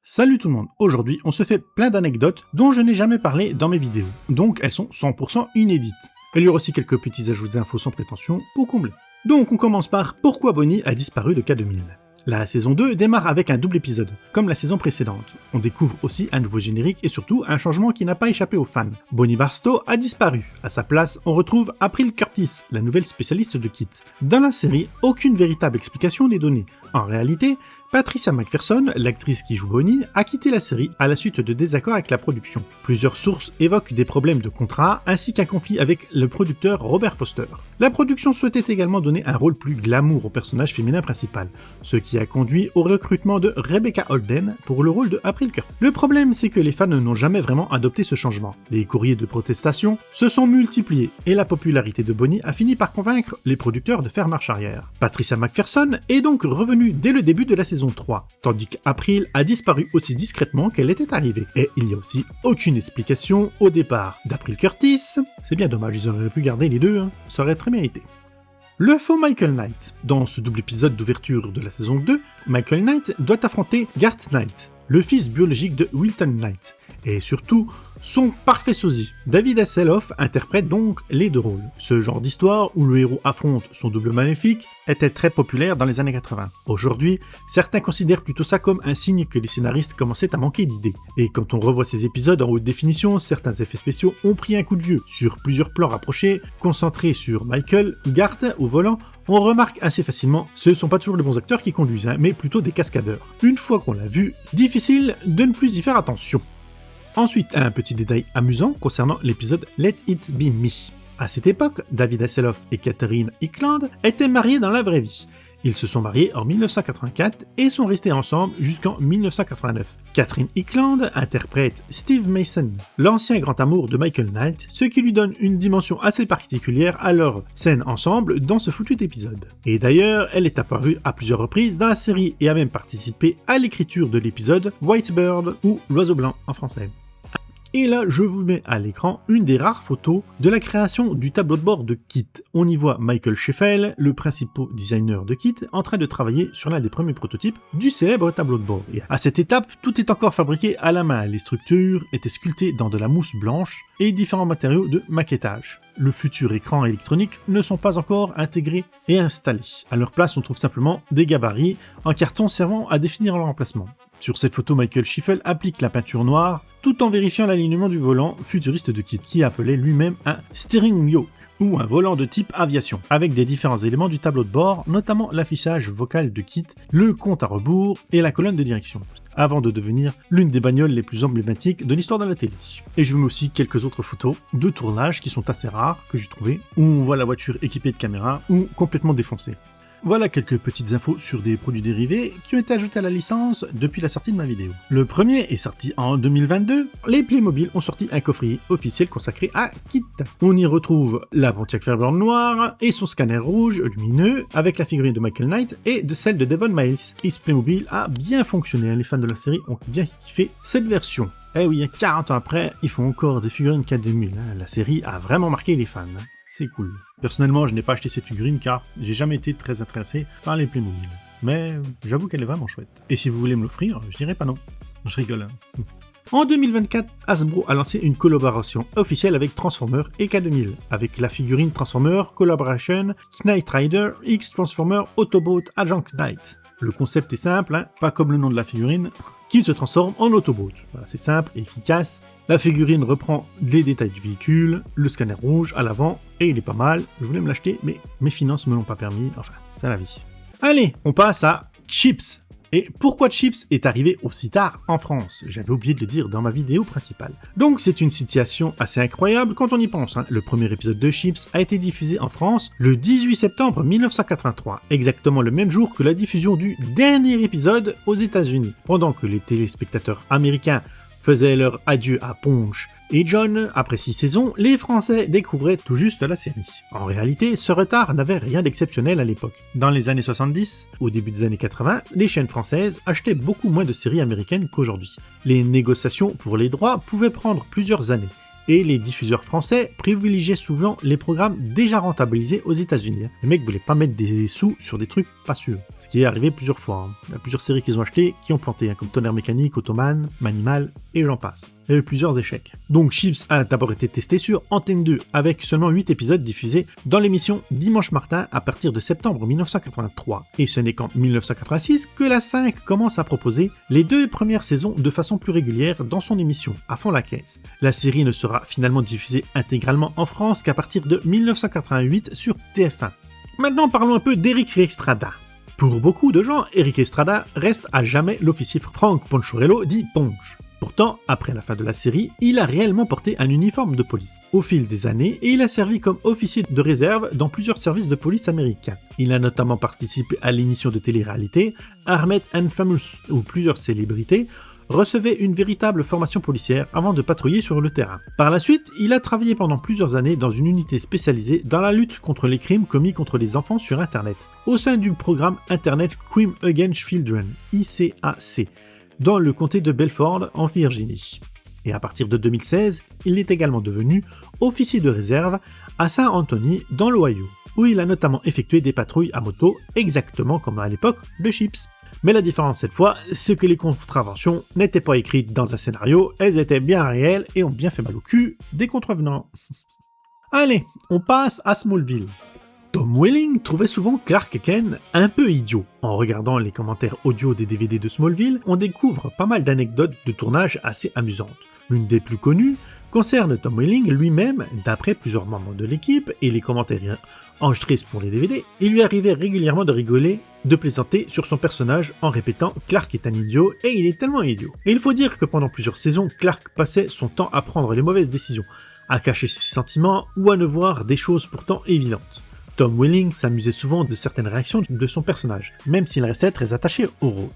Salut tout le monde, aujourd'hui on se fait plein d'anecdotes dont je n'ai jamais parlé dans mes vidéos, donc elles sont 100% inédites. Il y aura aussi quelques petits ajouts d'infos sans prétention pour combler. Donc on commence par pourquoi Bonnie a disparu de K2000. La saison 2 démarre avec un double épisode, comme la saison précédente. On découvre aussi un nouveau générique et surtout un changement qui n'a pas échappé aux fans. Bonnie Barstow a disparu. À sa place, on retrouve April Curtis, la nouvelle spécialiste de Kit. Dans la série, aucune véritable explication n'est donnée. En réalité, Patricia McPherson, l'actrice qui joue Bonnie, a quitté la série à la suite de désaccords avec la production. Plusieurs sources évoquent des problèmes de contrat ainsi qu'un conflit avec le producteur Robert Foster. La production souhaitait également donner un rôle plus glamour au personnage féminin principal, ce qui a conduit au recrutement de Rebecca Holden pour le rôle de April Curtis. Le problème, c'est que les fans n'ont jamais vraiment adopté ce changement. Les courriers de protestation se sont multipliés et la popularité de Bonnie a fini par convaincre les producteurs de faire marche arrière. Patricia McPherson est donc revenue dès le début de la saison 3, tandis qu'April a disparu aussi discrètement qu'elle était arrivée. Et il n'y a aussi aucune explication au départ d'April Curtis. C'est bien dommage, ils auraient pu garder les deux, ça aurait très mérité. Le faux Michael Knight. Dans ce double épisode d'ouverture de la saison 2, Michael Knight doit affronter Garth Knight, le fils biologique de Wilton Knight, et surtout son parfait sosie. David Hasselhoff interprète donc les deux rôles. Ce genre d'histoire où le héros affronte son double maléfique était très populaire dans les années 80. Aujourd'hui, certains considèrent plutôt ça comme un signe que les scénaristes commençaient à manquer d'idées. Et quand on revoit ces épisodes en haute définition, certains effets spéciaux ont pris un coup de vieux. Sur plusieurs plans rapprochés, concentrés sur Michael ou Garth au volant, on remarque assez facilement, ce ne sont pas toujours les bons acteurs qui conduisent, mais plutôt des cascadeurs. Une fois qu'on l'a vu, difficile de ne plus y faire attention. Ensuite, un petit détail amusant concernant l'épisode Let It Be Me. À cette époque, David Hasselhoff et Catherine Hickland étaient mariés dans la vraie vie. Ils se sont mariés en 1984 et sont restés ensemble jusqu'en 1989. Catherine Hickland interprète Steve Mason, l'ancien grand amour de Michael Knight, ce qui lui donne une dimension assez particulière à leur scène ensemble dans ce foutu épisode. Et d'ailleurs, elle est apparue à plusieurs reprises dans la série et a même participé à l'écriture de l'épisode White Bird ou L'oiseau blanc en français. Et là, je vous mets à l'écran une des rares photos de la création du tableau de bord de Kit. On y voit Michael Sheffel, le principal designer de Kit, en train de travailler sur l'un des premiers prototypes du célèbre tableau de bord. Et à cette étape, tout est encore fabriqué à la main. Les structures étaient sculptées dans de la mousse blanche et différents matériaux de maquettage. Le futur écran électronique ne sont pas encore intégrés et installés. À leur place, on trouve simplement des gabarits en carton servant à définir leur emplacement. Sur cette photo, Michael Sheffel applique la peinture noire tout en vérifiant l'alignement du volant futuriste de Kit, qui appelait lui-même un steering yoke, ou un volant de type aviation, avec des différents éléments du tableau de bord, notamment l'affichage vocal de Kit, le compte à rebours et la colonne de direction, avant de devenir l'une des bagnoles les plus emblématiques de l'histoire de la télé. Et je mets aussi quelques autres photos de tournage qui sont assez rares, que j'ai trouvées, où on voit la voiture équipée de caméras ou complètement défoncée. Voilà quelques petites infos sur des produits dérivés qui ont été ajoutés à la licence depuis la sortie de ma vidéo. Le premier est sorti en 2022. Les Playmobil ont sorti un coffrier officiel consacré à Kit. On y retrouve la Pontiac Fairburn noire et son scanner rouge lumineux avec la figurine de Michael Knight et de celle de Devon Miles. Et ce Playmobil a bien fonctionné. Les fans de la série ont bien kiffé cette version. Eh oui, 40 ans après, ils font encore des figurines K2000. La série a vraiment marqué les fans. C'est cool. Personnellement, je n'ai pas acheté cette figurine car j'ai jamais été très intéressé par les Playmobil. Mais j'avoue qu'elle est vraiment chouette. Et si vous voulez me l'offrir, je dirais pas non. Je rigole. En 2024, Hasbro a lancé une collaboration officielle avec Transformers et K2000, avec la figurine Transformers Collaboration Knight Rider X Transformer Autobot Agent Knight. Le concept est simple, pas comme le nom de la figurine, qui se transforme en Autobot. Voilà, c'est simple et efficace. La figurine reprend les détails du véhicule, le scanner rouge à l'avant, et il est pas mal. Je voulais me l'acheter, mais mes finances me l'ont pas permis. Enfin, c'est la vie. Allez, on passe à Chips. Et pourquoi Chips est arrivé aussi tard en France? J'avais oublié de le dire dans ma vidéo principale. Donc c'est une situation assez incroyable quand on y pense. Le premier épisode de Chips a été diffusé en France le 18 septembre 1983, exactement le même jour que la diffusion du dernier épisode aux États-Unis. Pendant que les téléspectateurs américains faisaient leur adieu à Ponch et John, après 6 saisons, les Français découvraient tout juste la série. En réalité, ce retard n'avait rien d'exceptionnel à l'époque. Dans les années 70, au début des années 80, les chaînes françaises achetaient beaucoup moins de séries américaines qu'aujourd'hui. Les négociations pour les droits pouvaient prendre plusieurs années. Et les diffuseurs français privilégiaient souvent les programmes déjà rentabilisés aux États-Unis. Les mecs voulaient pas mettre des sous sur des trucs pas sûrs. Ce qui est arrivé plusieurs fois. Il y a plusieurs séries qu'ils ont achetées qui ont planté, comme Tonnerre Mécanique, Ottoman, Manimal, et j'en passe. Il y a eu plusieurs échecs. Donc Chips a d'abord été testé sur Antenne 2, avec seulement 8 épisodes diffusés dans l'émission Dimanche Martin à partir de septembre 1983. Et ce n'est qu'en 1986 que la 5 commence à proposer les 2 premières saisons de façon plus régulière dans son émission, à fond la caisse. La série ne sera finalement diffusée intégralement en France qu'à partir de 1988 sur TF1. Maintenant parlons un peu d'Eric Estrada. Pour beaucoup de gens, Eric Estrada reste à jamais l'officier Frank Poncherello dit Ponch. Pourtant, après la fin de la série, il a réellement porté un uniforme de police au fil des années et il a servi comme officier de réserve dans plusieurs services de police américains. Il a notamment participé à l'émission de télé-réalité Armed and Famous, où plusieurs célébrités recevaient une véritable formation policière avant de patrouiller sur le terrain. Par la suite, il a travaillé pendant plusieurs années dans une unité spécialisée dans la lutte contre les crimes commis contre les enfants sur Internet, au sein du programme Internet Crime Against Children, ICAC, dans le comté de Belford, en Virginie. Et à partir de 2016, il est également devenu officier de réserve à Saint Anthony, dans l'Ohio, où il a notamment effectué des patrouilles à moto, exactement comme à l'époque de Chips. Mais la différence cette fois, c'est que les contraventions n'étaient pas écrites dans un scénario, elles étaient bien réelles et ont bien fait mal au cul des contrevenants. Allez, on passe à Smallville. Tom Welling trouvait souvent Clark Kent un peu idiot. En regardant les commentaires audio des DVD de Smallville, on découvre pas mal d'anecdotes de tournage assez amusantes. L'une des plus connues concerne Tom Welling lui-même. D'après plusieurs membres de l'équipe et les commentaires enregistrés pour les DVD, il lui arrivait régulièrement de rigoler, de plaisanter sur son personnage en répétant « Clark est un idiot et il est tellement idiot ». Et il faut dire que pendant plusieurs saisons, Clark passait son temps à prendre les mauvaises décisions, à cacher ses sentiments ou à ne voir des choses pourtant évidentes. Tom Welling s'amusait souvent de certaines réactions de son personnage, même s'il restait très attaché au rôle.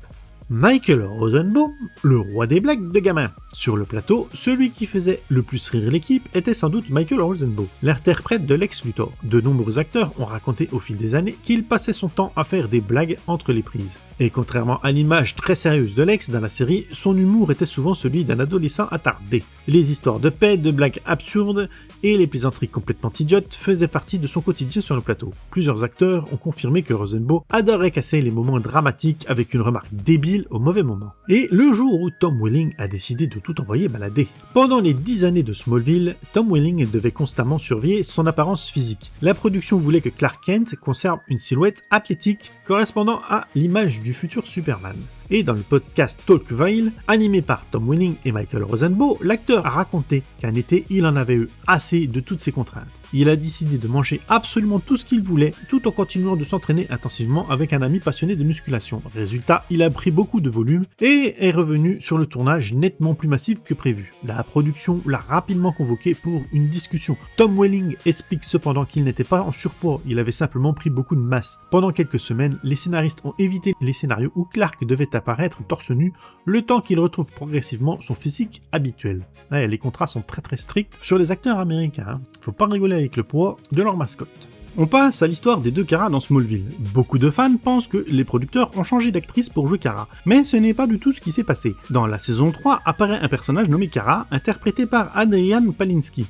Michael Rosenbaum, le roi des blagues de gamin. Sur le plateau, celui qui faisait le plus rire l'équipe était sans doute Michael Rosenbaum, l'interprète de Lex Luthor. De nombreux acteurs ont raconté au fil des années qu'il passait son temps à faire des blagues entre les prises. Et contrairement à l'image très sérieuse de Lex dans la série, son humour était souvent celui d'un adolescent attardé. Les histoires de paix, de blagues absurdes et les plaisanteries complètement idiotes faisaient partie de son quotidien sur le plateau. Plusieurs acteurs ont confirmé que Rosenbaum adorait casser les moments dramatiques avec une remarque débile au mauvais moment. Et le jour où Tom Welling a décidé de tout envoyer balader. Pendant les 10 années de Smallville, Tom Welling devait constamment surveiller son apparence physique. La production voulait que Clark Kent conserve une silhouette athlétique correspondant à l'image du futur Superman. Et dans le podcast Talkville, animé par Tom Welling et Michael Rosenbaum, l'acteur a raconté qu'un été, il en avait eu assez de toutes ces contraintes. Il a décidé de manger absolument tout ce qu'il voulait, tout en continuant de s'entraîner intensivement avec un ami passionné de musculation. Résultat, il a pris beaucoup de volume et est revenu sur le tournage nettement plus massif que prévu. La production l'a rapidement convoqué pour une discussion. Tom Welling explique cependant qu'il n'était pas en surpoids, il avait simplement pris beaucoup de masse. Pendant quelques semaines, les scénaristes ont évité les scénarios où Clark devait apparaître torse nu, le temps qu'il retrouve progressivement son physique habituel. Ouais, les contrats sont très stricts sur les acteurs américains, Faut pas rigoler avec le poids de leur mascotte. On passe à l'histoire des deux Kara dans Smallville. Beaucoup de fans pensent que les producteurs ont changé d'actrice pour jouer Kara, mais ce n'est pas du tout ce qui s'est passé. Dans la saison 3 apparaît un personnage nommé Kara, interprété par Adrian Palinski.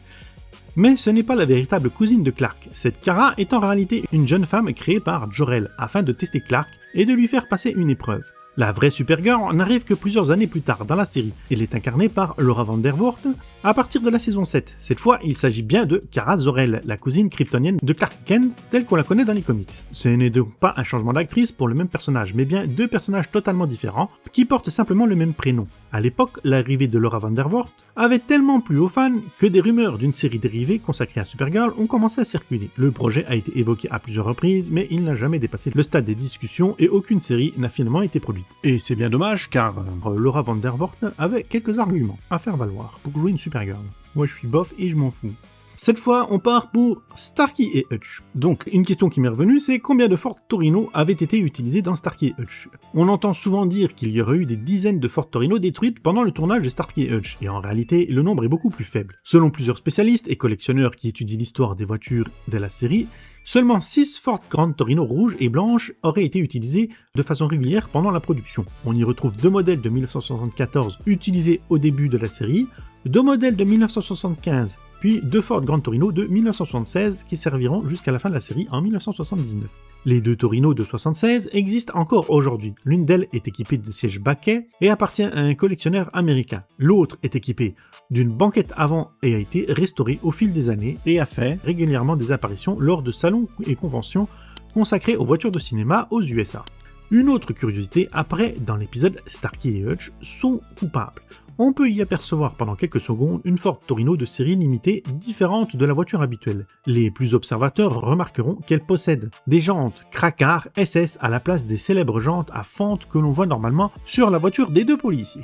Mais ce n'est pas la véritable cousine de Clark. Cette Kara est en réalité une jeune femme créée par Jor-El afin de tester Clark et de lui faire passer une épreuve. La vraie Supergirl n'arrive que plusieurs années plus tard dans la série. Elle est incarnée par Laura Vandervoort à partir de la saison 7. Cette fois, il s'agit bien de Kara Zor-El, la cousine kryptonienne de Clark Kent, telle qu'on la connaît dans les comics. Ce n'est donc pas un changement d'actrice pour le même personnage, mais bien deux personnages totalement différents qui portent simplement le même prénom. À l'époque, l'arrivée de Laura Vandervoort avait tellement plu aux fans que des rumeurs d'une série dérivée consacrée à Supergirl ont commencé à circuler. Le projet a été évoqué à plusieurs reprises, mais il n'a jamais dépassé le stade des discussions et aucune série n'a finalement été produite. Et c'est bien dommage car Laura Vandervoort avait quelques arguments à faire valoir pour jouer une Supergirl. Moi je suis bof et je m'en fous. Cette fois, on part pour Starkey et Hutch. Donc, une question qui m'est revenue, c'est combien de Ford Torino avaient été utilisés dans Starkey et Hutch? On entend souvent dire qu'il y aurait eu des dizaines de Ford Torino détruites pendant le tournage de Starkey et Hutch, et en réalité, le nombre est beaucoup plus faible. Selon plusieurs spécialistes et collectionneurs qui étudient l'histoire des voitures de la série, seulement 6 Ford Grand Torino rouges et blanches auraient été utilisés de façon régulière pendant la production. On y retrouve deux modèles de 1974 utilisés au début de la série, 2 modèles de 1975, puis 2 Ford Gran Torino de 1976 qui serviront jusqu'à la fin de la série en 1979. Les 2 Torino de 76 existent encore aujourd'hui. L'une d'elles est équipée de sièges baquets et appartient à un collectionneur américain. L'autre est équipée d'une banquette avant et a été restaurée au fil des années et a fait régulièrement des apparitions lors de salons et conventions consacrés aux voitures de cinéma aux USA. Une autre curiosité apparaît dans l'épisode Starkey et Hutch sont coupables. On peut y apercevoir pendant quelques secondes une Ford Torino de série limitée différente de la voiture habituelle. Les plus observateurs remarqueront qu'elle possède des jantes Cracar SS à la place des célèbres jantes à fente que l'on voit normalement sur la voiture des 2 policiers.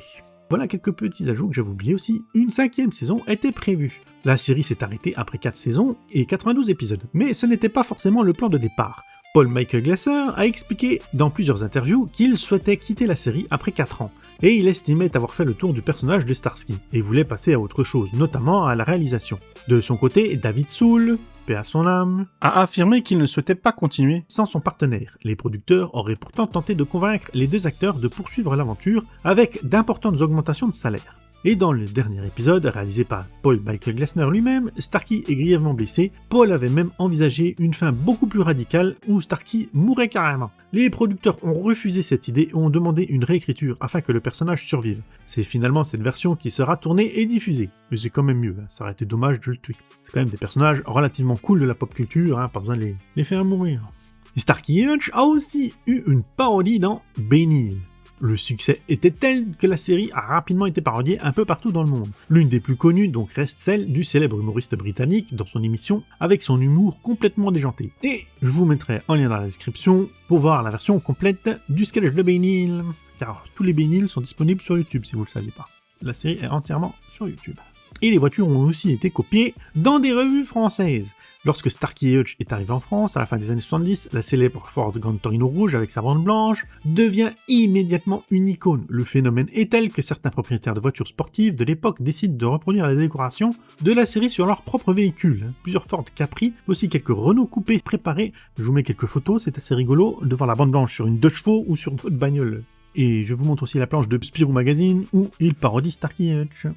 Voilà quelques petits ajouts que j'avais oubliés aussi. Une 5e saison était prévue. La série s'est arrêtée après 4 saisons et 92 épisodes, mais ce n'était pas forcément le plan de départ. Paul Michael Glaser a expliqué dans plusieurs interviews qu'il souhaitait quitter la série après 4 ans, et il estimait avoir fait le tour du personnage de Starsky, et voulait passer à autre chose, notamment à la réalisation. De son côté, David Soul, paix à son âme, a affirmé qu'il ne souhaitait pas continuer sans son partenaire. Les producteurs auraient pourtant tenté de convaincre les 2 acteurs de poursuivre l'aventure avec d'importantes augmentations de salaire. Et dans le dernier épisode, réalisé par Paul Michael Glaser lui-même, Starkey est grièvement blessé. Paul avait même envisagé une fin beaucoup plus radicale où Starkey mourrait carrément. Les producteurs ont refusé cette idée et ont demandé une réécriture afin que le personnage survive. C'est finalement cette version qui sera tournée et diffusée. Mais c'est quand même mieux, ça aurait été dommage de le tuer. C'est quand même des personnages relativement cool de la pop culture, pas besoin de les faire mourir. Et Starkey et Hutch a aussi eu une parodie dans Benny. Le succès était tel que la série a rapidement été parodiée un peu partout dans le monde. L'une des plus connues donc reste celle du célèbre humoriste britannique dans son émission avec son humour complètement déjanté. Et je vous mettrai en lien dans la description pour voir la version complète du sketch de Benny Hill, car tous les Benny Hill sont disponibles sur YouTube si vous ne le saviez pas. La série est entièrement sur YouTube. Et les voitures ont aussi été copiées dans des revues françaises. Lorsque Starkey et Hutch est arrivé en France, à la fin des années 70, la célèbre Ford Gran Torino rouge avec sa bande blanche devient immédiatement une icône. Le phénomène est tel que certains propriétaires de voitures sportives de l'époque décident de reproduire la décoration de la série sur leur propre véhicule. Plusieurs Ford Capri, aussi quelques Renault coupés préparés. Je vous mets quelques photos, c'est assez rigolo de voir la bande blanche sur une 2 chevaux ou sur d'autres bagnoles. Et je vous montre aussi la planche de Spirou Magazine où il parodie Starkey et Hutch.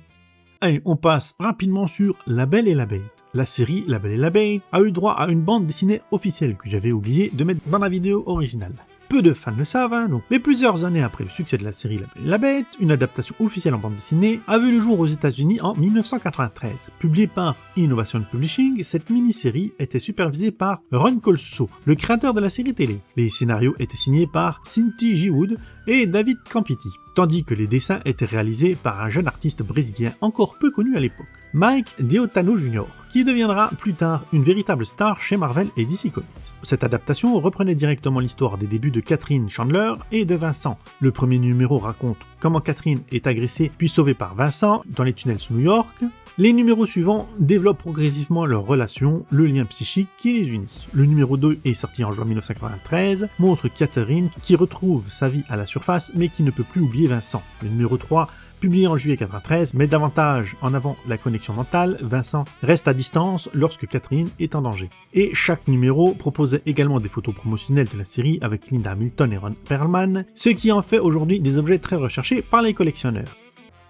Allez, on passe rapidement sur La Belle et la Bête. La série La Belle et la Bête a eu droit à une bande dessinée officielle que j'avais oublié de mettre dans la vidéo originale. Peu de fans le savent, mais plusieurs années après le succès de la série La Belle et la Bête, une adaptation officielle en bande dessinée a vu le jour aux États-Unis en 1993. Publiée par Innovation Publishing, cette mini-série était supervisée par Ron Colso, le créateur de la série télé. Les scénarios étaient signés par Cynthia G. Wood et David Campiti, tandis que les dessins étaient réalisés par un jeune artiste brésilien encore peu connu à l'époque, Mike Deotano Jr., qui deviendra plus tard une véritable star chez Marvel et DC Comics. Cette adaptation reprenait directement l'histoire des débuts de Catherine Chandler et de Vincent. Le premier numéro raconte comment Catherine est agressée puis sauvée par Vincent dans les tunnels sous New York. Les numéros suivants développent progressivement leur relation, le lien psychique qui les unit. Le numéro 2 est sorti en juin 1993, montre Catherine qui retrouve sa vie à la surface mais qui ne peut plus oublier Vincent. Le numéro 3, publié en juillet 1993, met davantage en avant la connexion mentale. Vincent reste à distance lorsque Catherine est en danger. Et chaque numéro proposait également des photos promotionnelles de la série avec Linda Hamilton et Ron Perlman, ce qui en fait aujourd'hui des objets très recherchés par les collectionneurs.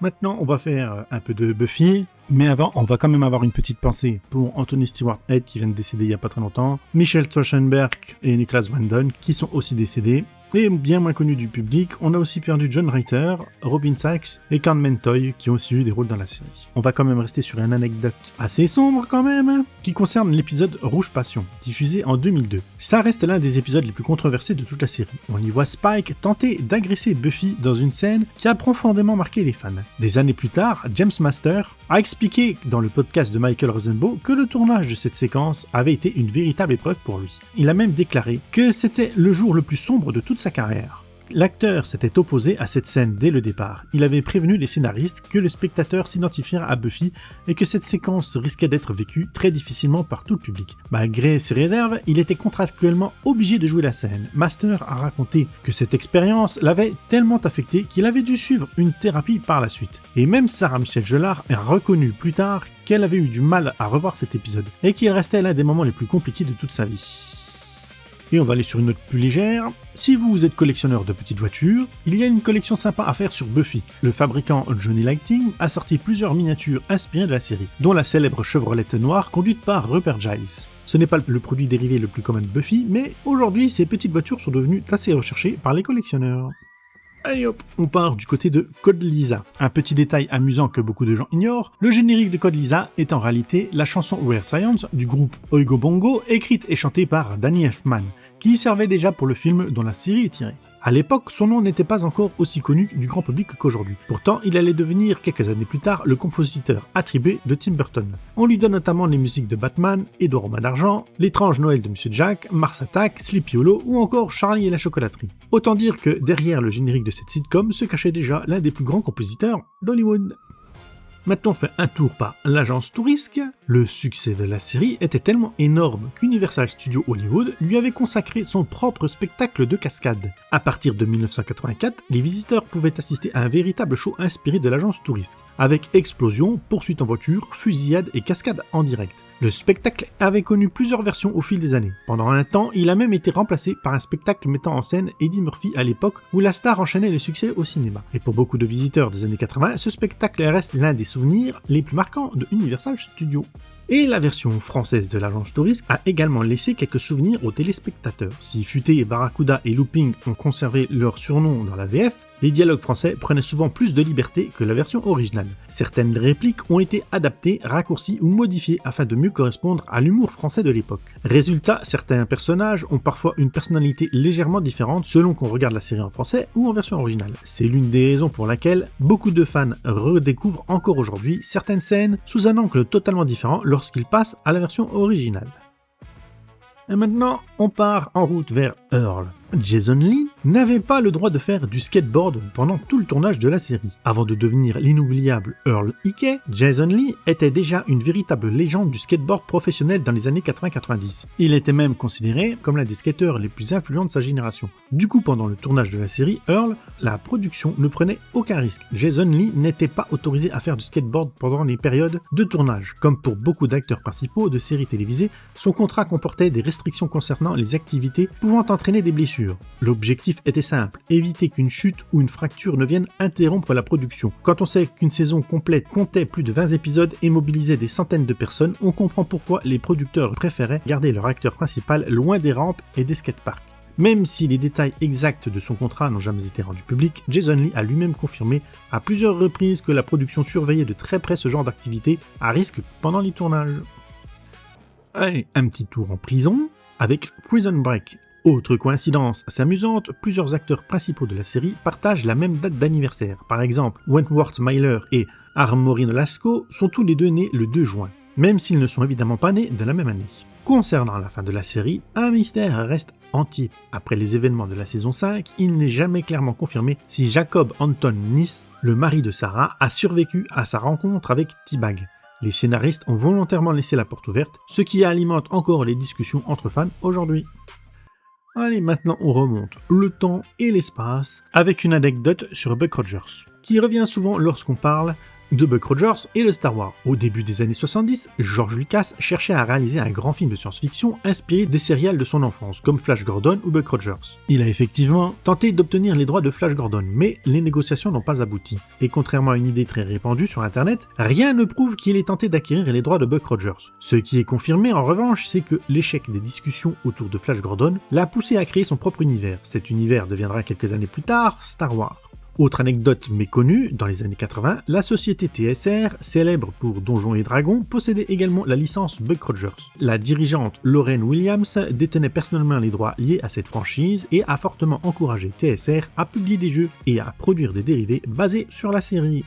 Maintenant, on va faire un peu de Buffy, mais avant, on va quand même avoir une petite pensée pour Anthony Stewart Head qui vient de décéder il n'y a pas très longtemps, Michelle Trachtenberg et Nicholas Brandon qui sont aussi décédés. Et bien moins connus du public, on a aussi perdu John Reiter, Robin Sachs et Carl Mentoy qui ont aussi eu des rôles dans la série. On va quand même rester sur une anecdote assez sombre quand même, qui concerne l'épisode Rouge Passion, diffusé en 2002. Ça reste l'un des épisodes les plus controversés de toute la série. On y voit Spike tenter d'agresser Buffy dans une scène qui a profondément marqué les fans. Des années plus tard, James Master a expliqué dans le podcast de Michael Rosenbaum que le tournage de cette séquence avait été une véritable épreuve pour lui. Il a même déclaré que c'était le jour le plus sombre de toute sa carrière. L'acteur s'était opposé à cette scène dès le départ. Il avait prévenu les scénaristes que le spectateur s'identifiera à Buffy et que cette séquence risquait d'être vécue très difficilement par tout le public. Malgré ses réserves, il était contractuellement obligé de jouer la scène. Master a raconté que cette expérience l'avait tellement affecté qu'il avait dû suivre une thérapie par la suite. Et même Sarah Michelle Gellar a reconnu plus tard qu'elle avait eu du mal à revoir cet épisode et qu'il restait l'un des moments les plus compliqués de toute sa vie. Et on va aller sur une note plus légère. Si vous êtes collectionneur de petites voitures, il y a une collection sympa à faire sur Buffy. Le fabricant Johnny Lighting a sorti plusieurs miniatures inspirées de la série, dont la célèbre Chevrolet noire conduite par Rupert Giles. Ce n'est pas le produit dérivé le plus commun de Buffy, mais aujourd'hui ces petites voitures sont devenues assez recherchées par les collectionneurs. Allez hop, on part du côté de Code Lysa. Un petit détail amusant que beaucoup de gens ignorent, le générique de Code Lysa est en réalité la chanson Weird Science du groupe Oingo Boingo, écrite et chantée par Danny Elfman, qui servait déjà pour le film dont la série est tirée. À l'époque, son nom n'était pas encore aussi connu du grand public qu'aujourd'hui. Pourtant, il allait devenir quelques années plus tard le compositeur attribué de Tim Burton. On lui donne notamment les musiques de Batman, Édouard Romain d'Argent, L'étrange Noël de Monsieur Jack, Mars Attack, Sleepy Hollow ou encore Charlie et la chocolaterie. Autant dire que derrière le générique de cette sitcom se cachait déjà l'un des plus grands compositeurs d'Hollywood. Maintenant on fait un tour par l'agence Tourisque. Le succès de la série était tellement énorme qu'Universal Studios Hollywood lui avait consacré son propre spectacle de cascade. À partir de 1984, les visiteurs pouvaient assister à un véritable show inspiré de l'agence Tourisque, avec explosions, poursuites en voiture, fusillades et cascades en direct. Le spectacle avait connu plusieurs versions au fil des années. Pendant un temps, il a même été remplacé par un spectacle mettant en scène Eddie Murphy à l'époque où la star enchaînait les succès au cinéma. Et pour beaucoup de visiteurs des années 80, ce spectacle reste l'un des souvenirs les plus marquants de Universal Studios. Et la version française de l'agence Tourisque a également laissé quelques souvenirs aux téléspectateurs. Si Futé, Barracuda et Looping ont conservé leur surnom dans la VF, les dialogues français prenaient souvent plus de liberté que la version originale. Certaines répliques ont été adaptées, raccourcies ou modifiées afin de mieux correspondre à l'humour français de l'époque. Résultat, certains personnages ont parfois une personnalité légèrement différente selon qu'on regarde la série en français ou en version originale. C'est l'une des raisons pour laquelle beaucoup de fans redécouvrent encore aujourd'hui certaines scènes sous un angle totalement différent lorsqu'ils passent à la version originale. Et maintenant, on part en route vers Earl. Jason Lee n'avait pas le droit de faire du skateboard pendant tout le tournage de la série. Avant de devenir l'inoubliable Earl Hickey, Jason Lee était déjà une véritable légende du skateboard professionnel dans les années 80-90. Il était même considéré comme l'un des skateurs les plus influents de sa génération. Du coup, pendant le tournage de la série Earl, la production ne prenait aucun risque. Jason Lee n'était pas autorisé à faire du skateboard pendant les périodes de tournage. Comme pour beaucoup d'acteurs principaux de séries télévisées, son contrat comportait des restrictions concernant les activités pouvant entraîner des blessures. L'objectif était simple, éviter qu'une chute ou une fracture ne vienne interrompre la production. Quand on sait qu'une saison complète comptait plus de 20 épisodes et mobilisait des centaines de personnes, on comprend pourquoi les producteurs préféraient garder leur acteur principal loin des rampes et des skateparks. Même si les détails exacts de son contrat n'ont jamais été rendus publics, Jason Lee a lui-même confirmé à plusieurs reprises que la production surveillait de très près ce genre d'activité à risque pendant les tournages. Allez, un petit tour en prison avec Prison Break. Autre coïncidence assez amusante, plusieurs acteurs principaux de la série partagent la même date d'anniversaire. Par exemple, Wentworth Miller et Armory Nolasco sont tous les deux nés le 2 juin, même s'ils ne sont évidemment pas nés de la même année. Concernant la fin de la série, un mystère reste entier. Après les événements de la saison 5, il n'est jamais clairement confirmé si Jacob Anton Nice, le mari de Sarah, a survécu à sa rencontre avec T-Bag. Les scénaristes ont volontairement laissé la porte ouverte, ce qui alimente encore les discussions entre fans aujourd'hui. Allez, maintenant on remonte le temps et l'espace avec une anecdote sur Buck Rogers, qui revient souvent lorsqu'on parle de Buck Rogers et de Star Wars. Au début des années 70, George Lucas cherchait à réaliser un grand film de science-fiction inspiré des serials de son enfance, comme Flash Gordon ou Buck Rogers. Il a effectivement tenté d'obtenir les droits de Flash Gordon, mais les négociations n'ont pas abouti. Et contrairement à une idée très répandue sur internet, rien ne prouve qu'il ait tenté d'acquérir les droits de Buck Rogers. Ce qui est confirmé en revanche, c'est que l'échec des discussions autour de Flash Gordon l'a poussé à créer son propre univers. Cet univers deviendra quelques années plus tard Star Wars. Autre anecdote méconnue, dans les années 80, la société TSR, célèbre pour Donjons et Dragons, possédait également la licence Buck Rogers. La dirigeante Lorraine Williams détenait personnellement les droits liés à cette franchise et a fortement encouragé TSR à publier des jeux et à produire des dérivés basés sur la série.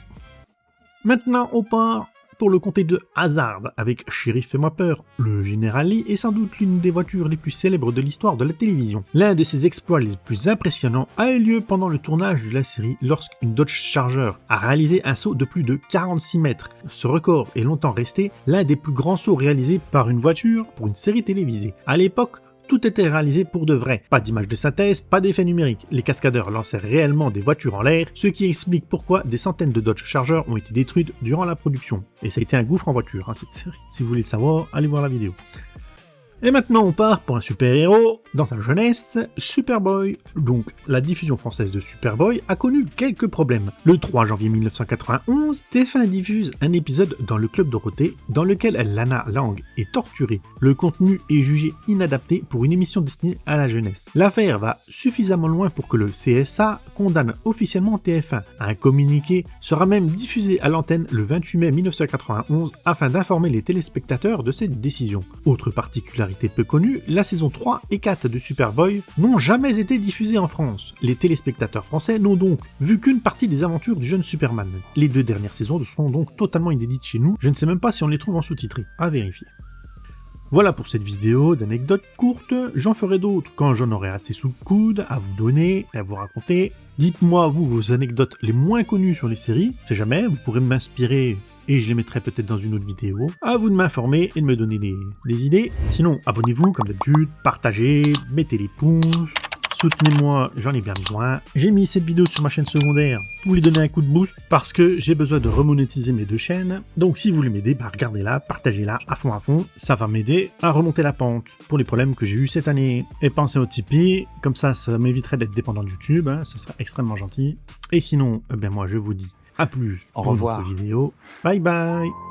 Maintenant, on part pour le comté de Hazard avec Shérif Fais-moi peur. Le Général Lee est sans doute l'une des voitures les plus célèbres de l'histoire de la télévision. L'un de ses exploits les plus impressionnants a eu lieu pendant le tournage de la série lorsqu'une Dodge Charger a réalisé un saut de plus de 46 mètres. Ce record est longtemps resté l'un des plus grands sauts réalisés par une voiture pour une série télévisée. À l'époque, tout était réalisé pour de vrai. Pas d'image de synthèse, pas d'effet numérique. Les cascadeurs lançaient réellement des voitures en l'air, ce qui explique pourquoi des centaines de Dodge Charger ont été détruites durant la production. Et ça a été un gouffre en voiture, cette série. Si vous voulez le savoir, allez voir la vidéo. Et maintenant on part pour un super-héros dans sa jeunesse, Superboy. Donc la diffusion française de Superboy a connu quelques problèmes. Le 3 janvier 1991, TF1 diffuse un épisode dans le Club Dorothée dans lequel Lana Lang est torturée. Le contenu est jugé inadapté pour une émission destinée à la jeunesse. L'affaire va suffisamment loin pour que le CSA condamne officiellement TF1. Un communiqué sera même diffusé à l'antenne le 28 mai 1991 afin d'informer les téléspectateurs de cette décision. Autre particularité peu connue, la saison 3 et 4 de Superboy n'ont jamais été diffusées en France. Les téléspectateurs français n'ont donc vu qu'une partie des aventures du jeune Superman. Les 2 dernières saisons sont donc totalement inédites chez nous, je ne sais même pas si on les trouve en sous-titré, à vérifier. Voilà pour cette vidéo d'anecdotes courtes, j'en ferai d'autres quand j'en aurai assez sous le coude à vous donner et à vous raconter. Dites-moi vous vos anecdotes les moins connues sur les séries, je sais jamais, vous pourrez m'inspirer et je les mettrai peut-être dans une autre vidéo. À vous de m'informer et de me donner des idées. Sinon, abonnez-vous comme d'habitude, partagez, mettez les pouces, soutenez-moi, j'en ai bien besoin. J'ai mis cette vidéo sur ma chaîne secondaire pour lui donner un coup de boost parce que j'ai besoin de remonétiser mes 2 chaînes. Donc si vous voulez m'aider, regardez-la, partagez-la à fond, ça va m'aider à remonter la pente pour les problèmes que j'ai eu cette année. Et pensez au Tipeee, comme ça m'éviterait d'être dépendant de YouTube, ce serait extrêmement gentil. Et sinon, moi je vous dis à plus Au pour revoir. une autre vidéo. Bye bye.